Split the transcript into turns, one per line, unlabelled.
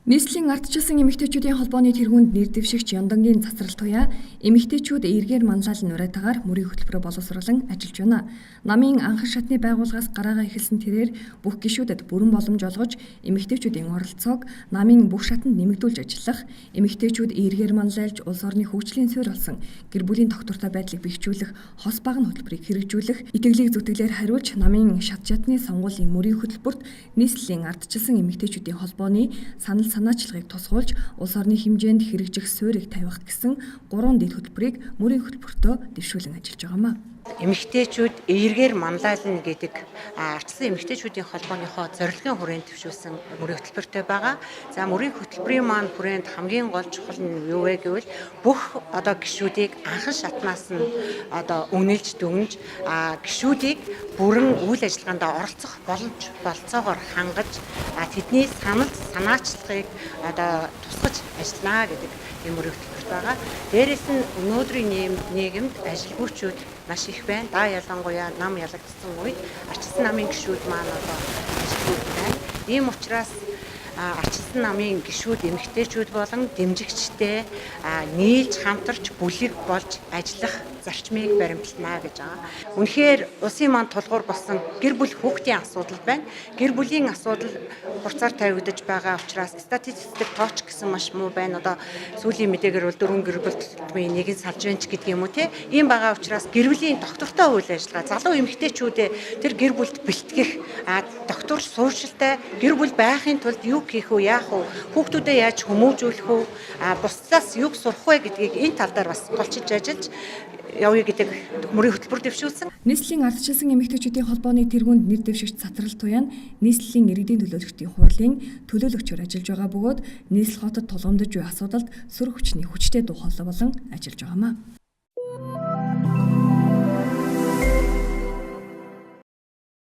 Нийслэлийн ардчилсан эмэгтэйчүүдийн холбооны тэргуунд нэр дэвшигч Яндангийн цацрал туяа эмэгтэйчүүд эргээр манлайлан уриатагаар мөрийн хөтөлбөрөөр боловсруулан ажиллаж байна. Намын анхан шатны байгууллагаас гараагаа эхэлсэн тэрээр бүх гишүүдэд бүрэн боломж олгож эмэгтэйчүүдийн оролцоог намын бүх шатанд нэмэгдүүлж ажиллах, эмэгтэйчүүд эргээр манлайлж улс орны хөгжлийн суурь болсон гэр бүлийн тогтвортой байдлыг бэхжүүлэх хос багны хөтөлбөрийг хэрэгжүүлэх, итгэлийг зүтгэлээр хариулж намын шат шатны сонгуулийн мөрийн хөтөлбөрт нийслэлийн ардчилсан эмэгтэйчүүдийн холбооны санаачлагыг тусгуулж улс орны хэмжээнд хэрэгжих суурийг тавих гэсэн 3 дэд хөтөлбөрийг мөрийн хөтөлбөртөө дэвшүүлэн ажиллаж байгаамаа.
Эмэгтэйчүүд эргээр манлайлна гэдэг ардчилсан эмэгтэйчүүдийн холбооныхоо зорилгын хүрээнд төвшүүлсэн мөрийн хөтөлбөртэй байгаа. За мөрийн хөтөлбөрийн маань хүрээнд хамгийн гол чухал нь юу вэ гэвэл бүх гишүүдийг анхан шатнаас нь үнэлж дүгнж гишүүдийг бүрэн үйл ажиллагаанд оролцох боломж болцоогоор хангаж тэдний санаачлагыг тусгаж ажиллана гэдэг юм мөрийн хөтөлбөрт байгаа. Дээрээс нь өнөөдрийн нийгэмд ажилгүйчүүд маш их байна. Да ялангуяа нам ялагдсан үед ардчилсан намын гишүүд маань ажилгүйд байна. Ийм учраас ардчилсан намын гишүүд эмэгтэйчүүд болон дэмжигчтэй нийлж хамтарч бүлэг болж ажиллах зарчмыг баримтлана гэж байгаа. Үнэхээр улсын маань тулгуур болсон гэр бүл хүүхдийн асуудал байна. Гэр бүлийн асуудал хурцаар тавигдаж байгаа учраас статистик тооч гэсэн маш муу байна. Сүүлийн мэдээгээр бол 4 гэр бүлийн нэг нь салж байна ч гэдэг юм уу те. Ийм байгаа учраас гэр бүлийн доктортой үйл ажиллагаа залуу эмэгтэйчүүдээ тэр гэр бүлд бэлтгэх доктор сууршилтай гэр бүл байхын тулд юу хийх вэ, яах вэ? Хүүхдүүдэд яаж хүмүүжүүлэх вэ? Бусдаас юг сурах вэ гэдгийг энэ тал дээр бас голчилж ажиллаж явъя гэдэг мөрийн хөтөлбөр дэвшүүлсэн.
Нийслэлийн ардчилсан эмэгтэйчүүдийн холбооны тэргуунд нэр дэвшигч цацрал туяа нь нийслэлийн иргэдийн төлөөлөгчдийн хурлын төлөөлөгчөөр ажиллаж байгаа бөгөөд нийслэл хотод тулгамдж буй асуудалд сөрөг хүчний хүчтэй дуу хоолой болон ажиллаж байгаамаа.